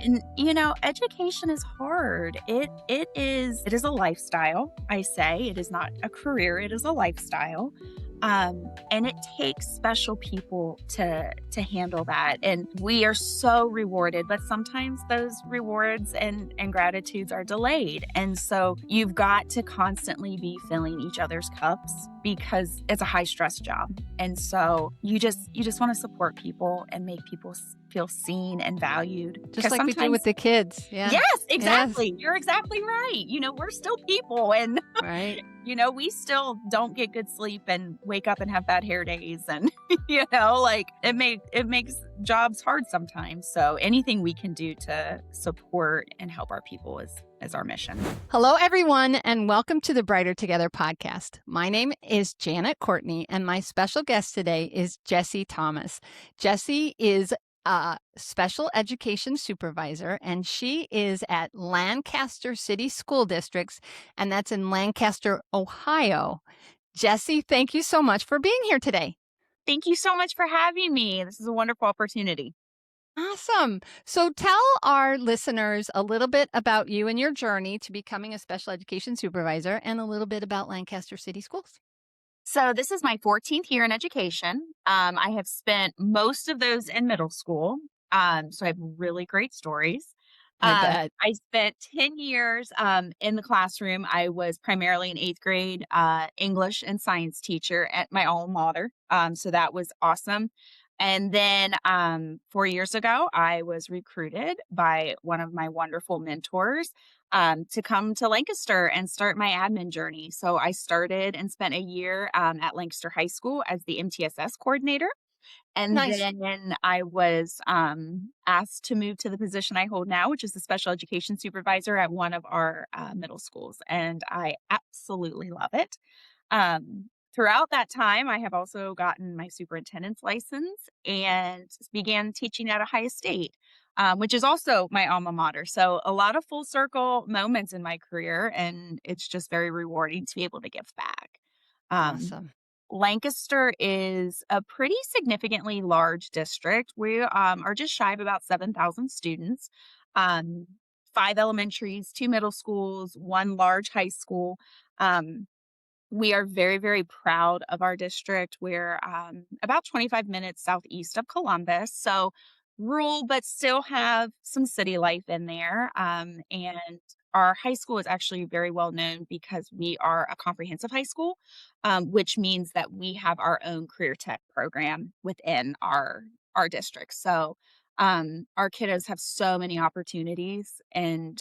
And education is hard. It is a lifestyle, I say. It is not a career, it is a lifestyle. And it takes special people to handle that. And we are so rewarded, but sometimes those rewards and gratitudes are delayed. And so you've got to constantly be filling each other's cups because it's a high stress job. And so you just want to support people and make people feel seen and valued. Just like we do with the kids. Yeah. Yes, exactly. Yes. You're exactly right. We're still people, and right. We still don't get good sleep and wake up and have bad hair days. And, it makes jobs hard sometimes. So anything we can do to support and help our people is our mission. Hello, everyone, and welcome to the Brighter Together podcast. My name is Janet Courtney, and my special guest today is Jessie Thomas. Jessie is a Special Education Supervisor, and she is at Lancaster City School Districts, and that's in Lancaster, Ohio. Jessie, thank you so much for being here today. Thank you so much for having me. This is a wonderful opportunity. Awesome. So tell our listeners a little bit about you and your journey to becoming a Special Education Supervisor and a little bit about Lancaster City Schools. So this is my 14th year in education. I have spent most of those in middle school. So I have really great stories. I spent 10 years in the classroom. I was primarily an 8th grade English and science teacher at my alma mater. So that was awesome. And then 4 years ago, I was recruited by one of my wonderful mentors to come to Lancaster and start my admin journey. So I started and spent a year at Lancaster High School as the MTSS coordinator. And Nice. then I was asked to move to the position I hold now, which is the Special Education Supervisor at one of our middle schools. And I absolutely love it. Throughout that time, I have also gotten my superintendent's license and began teaching at Ohio State, which is also my alma mater. So a lot of full circle moments in my career, and it's just very rewarding to be able to give back. Awesome. Lancaster is a pretty significantly large district. We are just shy of about 7,000 students, 5 elementaries, 2 middle schools, 1 large high school. We are very, very proud of our district. We're about 25 minutes southeast of Columbus, so rural, but still have some city life in there. And our high school is actually very well known because we are a comprehensive high school, which means that we have our own career tech program within our district. So our kiddos have so many opportunities, and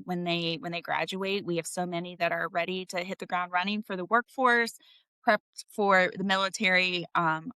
when they graduate, we have so many that are ready to hit the ground running for the workforce, prepped for the military,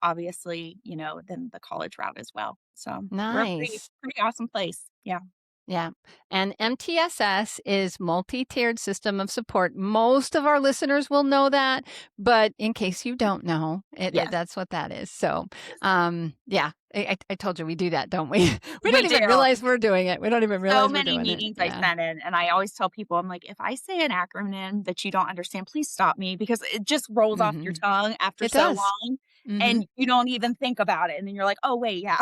obviously, then the college route as well. So we're a Nice. pretty awesome place. Yeah. Yeah. And MTSS is multi-tiered system of support. Most of our listeners will know that, but in case you don't know, Yes. that's what that is. So, yeah, I told you we do that, don't we? We don't do. even realize we're doing it. We don't even realize So we're many doing meetings it. I sat in, and I always tell people, I'm like, if I say an acronym that you don't understand, please stop me, because it just rolls off your tongue after It so does. long, Mhm. and you don't even think about it. And then you're like, oh, wait, yeah.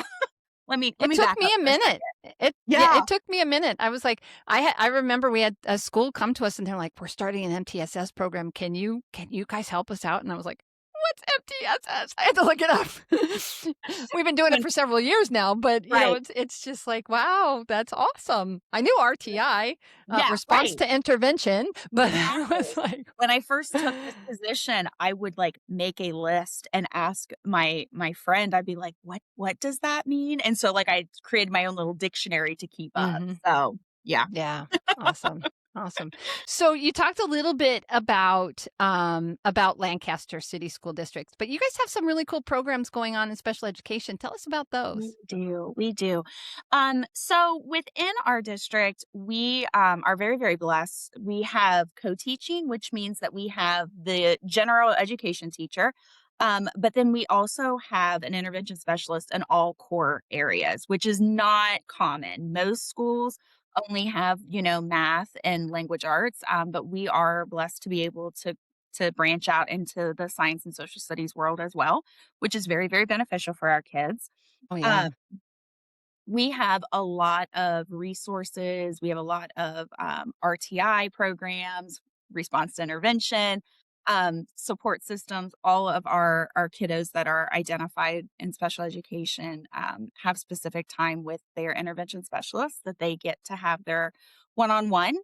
Let me It took back me up a for minute. second. It took me a minute. I was like, I remember we had a school come to us and they're like, we're starting an MTSS program. Can you guys help us out? And I was like, what's MTSS? I had to look it up. We've been doing it for several years now, but it's just like, wow, that's awesome. I knew RTI, response to intervention, but I was like, when I first took this position, I would make a list and ask my friend. I'd be like, what does that mean? And so I created my own little dictionary to keep up. So yeah. Yeah. Awesome. Awesome. So you talked a little bit about Lancaster City School Districts, but you guys have some really cool programs going on in special education. Tell us about those. We do. So within our district, we are very, very blessed. We have co-teaching, which means that we have the general education teacher, but then we also have an intervention specialist in all core areas, which is not common. Most schools only have, math and language arts, but we are blessed to be able to branch out into the science and social studies world as well, which is very, very beneficial for our kids. Oh, yeah. We have a lot of resources. We have a lot of RTI programs, response to intervention, support systems. All of our kiddos that are identified in special education have specific time with their intervention specialists that they get to have their one-on-one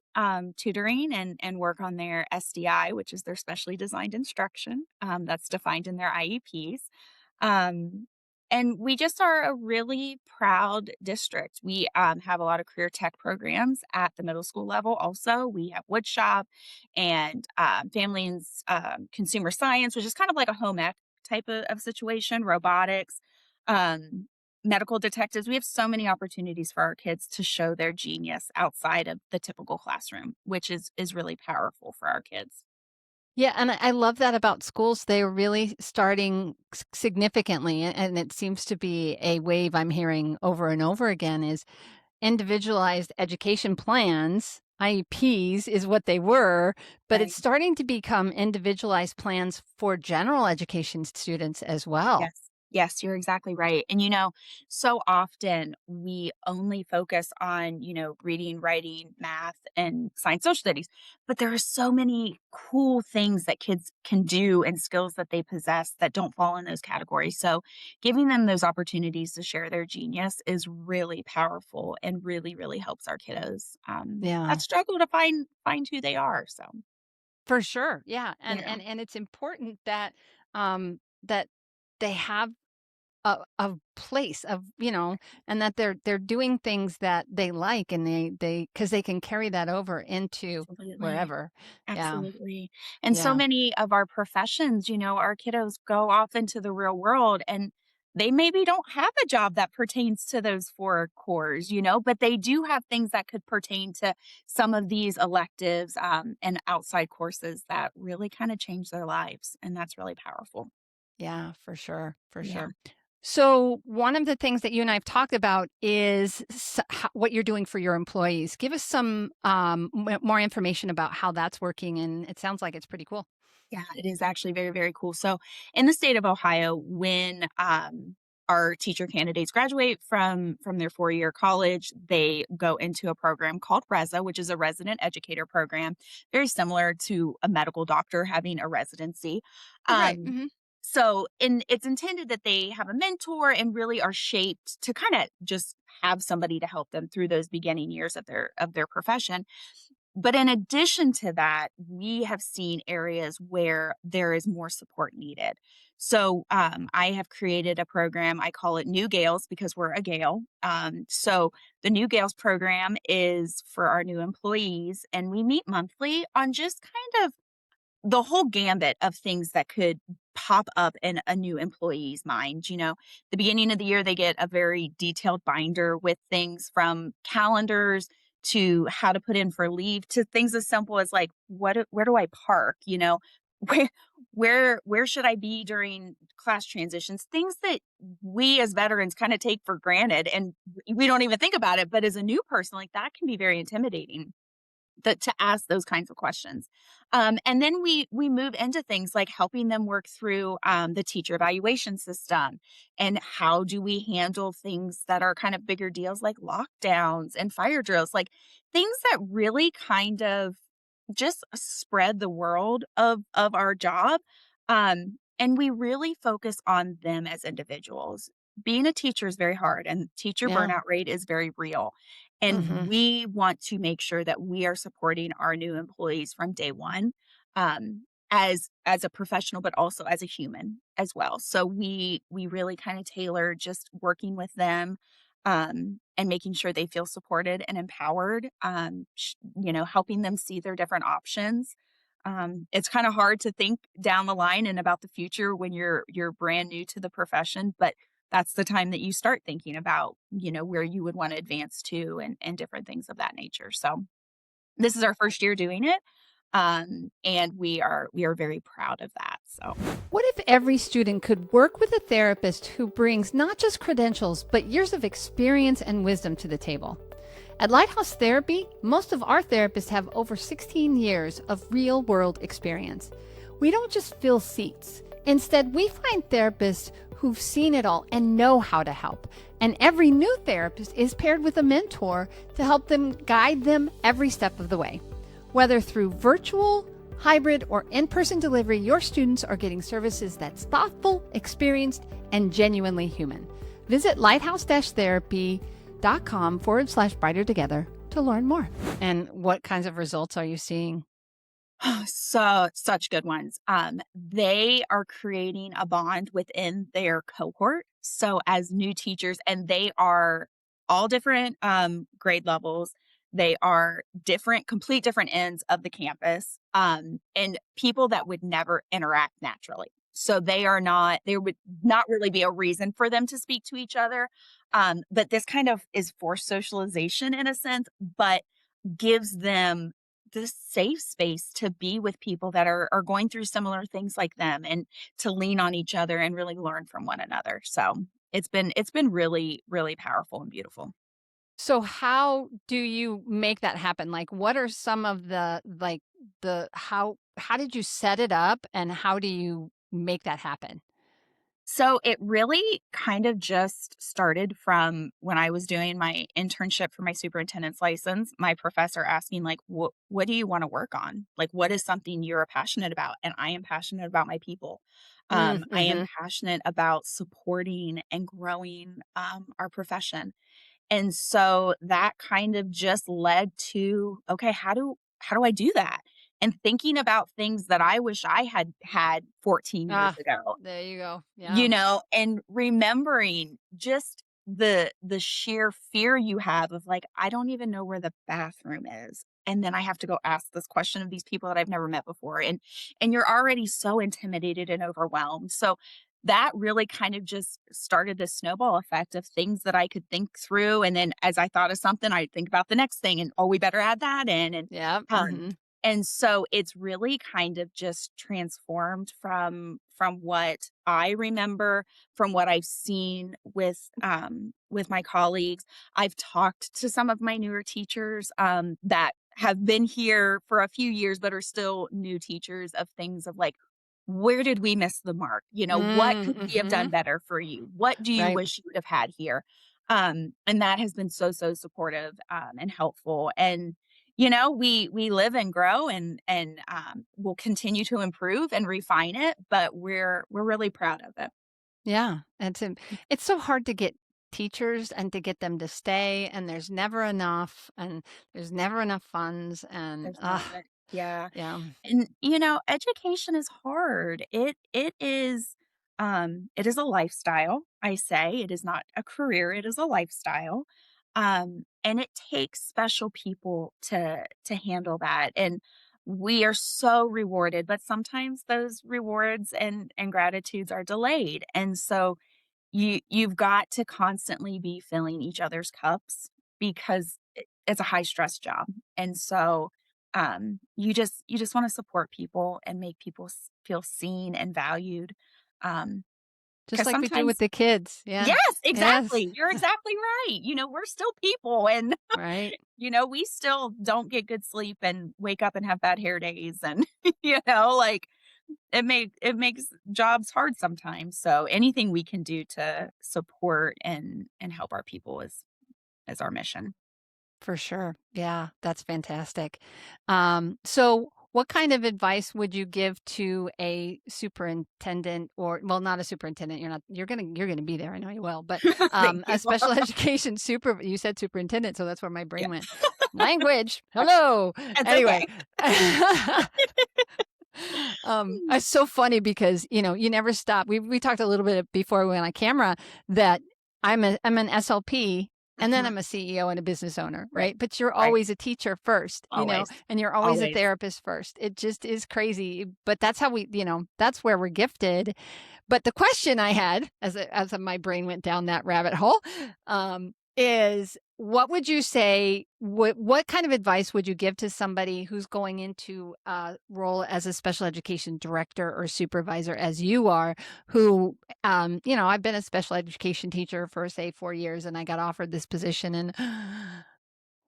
tutoring and work on their SDI, which is their specially designed instruction. That's defined in their IEPs. Um, and we just are a really proud district. We have a lot of career tech programs at the middle school level. Also, we have wood shop and family and consumer science, which is kind of like a home ec type of situation, robotics, medical detectives. We have so many opportunities for our kids to show their genius outside of the typical classroom, which is really powerful for our kids. Yeah, and I love that about schools. They're really starting significantly, and it seems to be a wave I'm hearing over and over again is individualized education plans. IEPs is what they were, but it's Right. starting to become individualized plans for general education students as well. Yes. Yes, you're exactly right. And, so often we only focus on, reading, writing, math, and science, social studies. But there are so many cool things that kids can do and skills that they possess that don't fall in those categories. So giving them those opportunities to share their genius is really powerful and really, really helps our kiddos Yeah, that struggle to find who they are. So for sure. Yeah, and yeah, and it's important that that they have a place of, and that they're doing things that they like, and they because they can carry that over into absolutely. wherever. Yeah, Absolutely. And so yeah, many of our professions, our kiddos go off into the real world and they maybe don't have a job that pertains to those four cores, but they do have things that could pertain to some of these electives and outside courses that really kind of change their lives. And that's really powerful. yeah, for sure, for Yeah. sure. So one of the things that you and I have talked about is what you're doing for your employees. Give us some more information about how that's working, and it sounds like it's pretty cool. Yeah, it is actually very, very cool. So, in the state of Ohio, when our teacher candidates graduate from their 4-year college, they go into a program called RESA, which is a resident educator program, very similar to a medical doctor having a residency. Right. Um, so, it's intended that they have a mentor and really are shaped to kind of just have somebody to help them through those beginning years of their profession. But in addition to that, we have seen areas where there is more support needed. So I have created a program. I call it New Gales because we're a Gale. So the New Gales program is for our new employees, and we meet monthly on just kind of the whole gambit of things that could pop up in a new employee's mind. The beginning of the year, they get a very detailed binder with things from calendars to how to put in for leave to things as simple as like, where do I park? Where, where should I be during class transitions? Things that we as veterans kind of take for granted and we don't even think about it. But as a new person, like that can be very intimidating to ask those kinds of questions. And then we move into things like helping them work through the teacher evaluation system and how do we handle things that are kind of bigger deals like lockdowns and fire drills, like things that really kind of just spread the world of our job. And we really focus on them as individuals. Being a teacher is very hard and teacher Yeah. burnout rate is very real. And Hmm. we want to make sure that we are supporting our new employees from day one, as a professional, but also as a human as well. So we really kind of tailor just working with them and making sure they feel supported and empowered. Helping them see their different options. It's kind of hard to think down the line and about the future when you're brand new to the profession, but that's the time that you start thinking about, where you would want to advance to and different things of that nature. So this is our first year doing it. And we are very proud of that. So What if every student could work with a therapist who brings not just credentials, but years of experience and wisdom to the table? At Lighthouse Therapy, most of our therapists have over 16 years of real world experience. We don't just fill seats. Instead, we find therapists who've seen it all and know how to help. And every new therapist is paired with a mentor to help them guide them every step of the way. Whether through virtual, hybrid, or in-person delivery, your students are getting services that's thoughtful, experienced, and genuinely human. Visit lighthouse-therapy.com/brighter together to learn more. And what kinds of results are you seeing? So such good ones. They are creating a bond within their cohort. So as new teachers, and they are all different grade levels. They are different, complete different ends of the campus, and people that would never interact naturally. So they are not. There would not really be a reason for them to speak to each other. But this kind of is forced socialization in a sense, but gives them this safe space to be with people that are going through similar things like them, and to lean on each other and really learn from one another. So it's been really, really powerful and beautiful. So how do you make that happen? Like, what are some of how did you set it up and how do you make that happen? So it really kind of just started from when I was doing my internship for my superintendent's license, my professor asking like, what do you want to work on? Like, what is something you're passionate about? And I am passionate about my people. I am Mhm. passionate about supporting and growing our profession. And so that kind of just led to, okay, how do I do that? And thinking about things that I wish I had had 14 years Ah, ago, there you go. Yeah. and remembering just the sheer fear you have of like, I don't even know where the bathroom is. And then I have to go ask this question of these people that I've never met before. And you're already so intimidated and overwhelmed. So that really kind of just started this snowball effect of things that I could think through. And then as I thought of something, I'd think about the next thing and, oh, we better add that in. Yeah. Um, Mhm. and so it's really kind of just transformed from what I remember, from what I've seen with my colleagues. I've talked to some of my newer teachers that have been here for a few years but are still new teachers, of things of like, where did we miss the mark? What could we have done Mhm. better for you? What do you Right. wish you would have had here? And that has been so, so supportive and helpful. And we live and grow, and we'll continue to improve and refine it, but we're really proud of it. Yeah. It's so hard to get teachers and to get them to stay, and there's never enough, and there's never enough funds, and There's not. Yeah. yeah. And education is hard. It is a lifestyle, I say. It is not a career, it is a lifestyle. And it takes special people to handle that. And we are so rewarded, but sometimes those rewards and gratitudes are delayed. And so you've got to constantly be filling each other's cups, because it's a high stress job. And so you just want to support people and make people feel seen and valued. Just Because like we do with sometimes, the kids. Yeah. yes, Yes. exactly, you're exactly right. We're still people, and Right. we still don't get good sleep and wake up and have bad hair days, and like, it makes jobs hard sometimes. So anything we can do to support and help our people is our mission. For sure. Yeah, that's fantastic. So what kind of advice would you give to a superintendent, or well, not a superintendent, you're gonna be there, I know you will, but Thank a you. special education you said superintendent, so that's where my brain went. Language. Hello. It's Anyway. okay. It's so funny because, you never stop. We talked a little bit before we went on camera that I'm an SLP, and then Mhm. I'm a CEO and a business owner, Right, right? But you're right. always a teacher first, Always, and you're always a always. therapist first. It just is crazy, but that's how that's where we're gifted. But the question I had as my brain went down that rabbit hole, is what would you say? What kind of advice would you give to somebody who's going into a role as a special education director or supervisor, as you are, who, I've been a special education teacher for say 4 years, and I got offered this position, and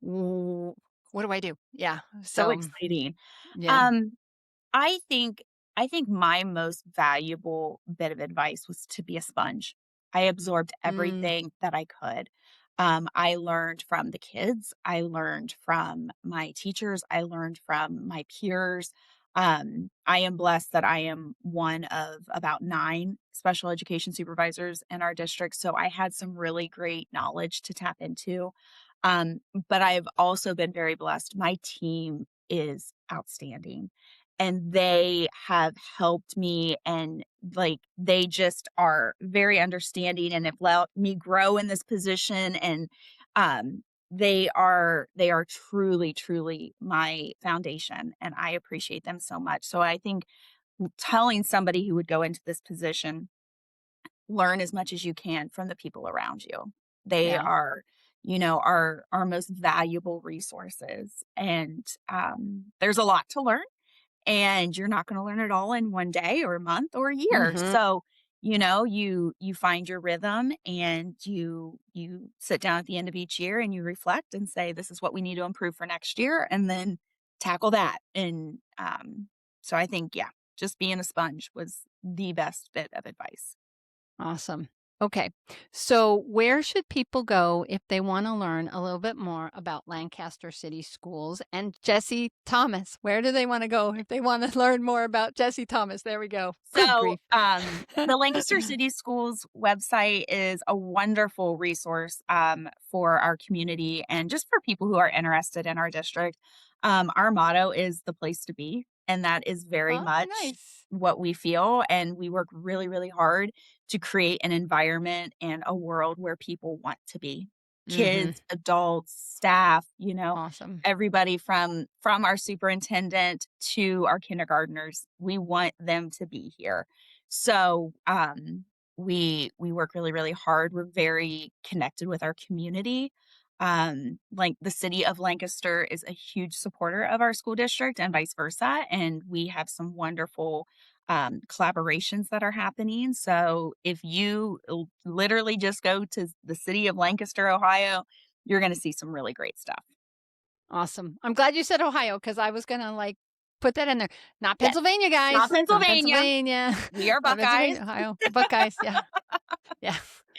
what do I do? Yeah. So So exciting. yeah. Um, I think I think my most valuable bit of advice was to be a sponge. I absorbed Mm, everything that I could. I learned from the kids. I learned from my teachers. I learned from my peers. I am blessed that I am one of about 9 special education supervisors in our district. So I had some really great knowledge to tap into. Um, but I've also been very blessed. My team is outstanding and they have helped me and they just are very understanding and have let me grow in this position and um they are truly my foundation and I appreciate them so much. So I think telling somebody who would go into this position, learn as much as you can from the people around you. They yeah. are, our most valuable resources. And there's a lot to learn and you're not going to learn it all in one day or a month or a year. Mhm. So, you find your rhythm and you sit down at the end of each year and you reflect and say this is what we need to improve for next year and then tackle that. And so I think just being a sponge was the best bit of advice. Awesome. Okay. So, where should people go if they want to learn a little bit more about Lancaster City Schools and Jessie Thomas? Where do they want to go if they want to learn more about Jessie Thomas? There we go. Good So, grief. the Lancaster City Schools website is a wonderful resource for our community and just for people who are interested in our district. Our motto is the place to be, and that is very Oh, much nice. what we feel. And we work really hard to create an environment and a world where people want to be Mhm. kids, adults, staff, Awesome. everybody from our superintendent to our kindergartners. We want them to be here. So, we work really hard. We're very connected with our community. Like the city of Lancaster is a huge supporter of our school district and vice versa, and we have some wonderful collaborations that are happening. So if you literally just go to the city of Lancaster, Ohio, you're going to see some really great stuff. Awesome. I'm glad you said Ohio because I was gonna like put that in there. Not Yes, Pennsylvania, not guys. Not Pennsylvania. Pennsylvania. We are Not Buckeyes. Pennsylvania, Ohio. Buckeyes. Yeah. Yeah.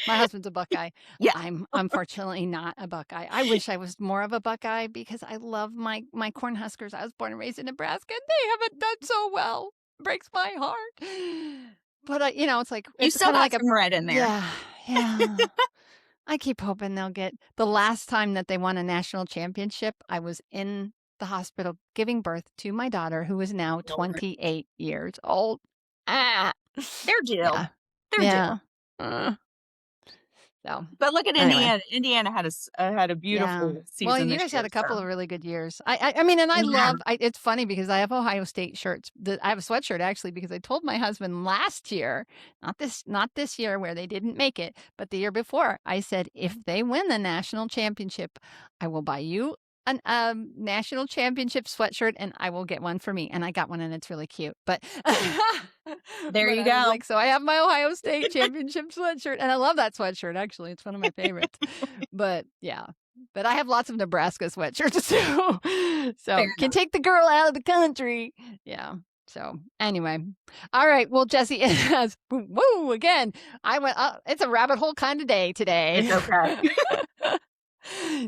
My husband's a Buckeye. Yeah. I'm unfortunately not a Buckeye. I wish I was more of a Buckeye because I love my Cornhuskers. I was born and raised in Nebraska, and they haven't done so well. Breaks my heart. But it's like You it's still kind of got like a some red in there. yeah, yeah. I keep hoping they'll get the last time that they won a national championship, I was in the hospital giving birth to my daughter who is now Lord. 28 years old. Ah. They're due. Yeah. They're due. Yeah. Uh, so But look at anyway. Indiana. Indiana had a Yeah. beautiful Well, season you this guys had year, a couple so of really good years. I mean, and I yeah. love. It's funny because I have Ohio State shirts. I have a sweatshirt actually because I told my husband last year, not this year where they didn't make it, but the year before. I said, if they win the national championship, I will buy you an national championship sweatshirt, and I will get one for me. And I got one, and it's really cute. But There but you I was go. like, so I have my Ohio State championship sweatshirt, and I love that sweatshirt. Actually, it's one of my favorites. But yeah. But I have lots of Nebraska sweatshirts too. Fair So, can enough. take the girl out of the country. Yeah. So, anyway. All right. Well, Jesse, woo, again, I went, it's a rabbit hole kind of day It's today. okay.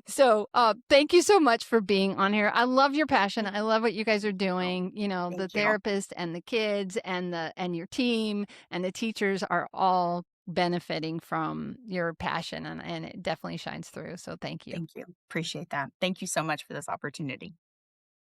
So, thank you so much for being on here. I love your passion. I love what you guys are doing. The Thank you. therapist and the kids and your team and the teachers are all benefiting from your passion and it definitely shines through. So, thank you. Thank you. Appreciate that. Thank you so much for this opportunity.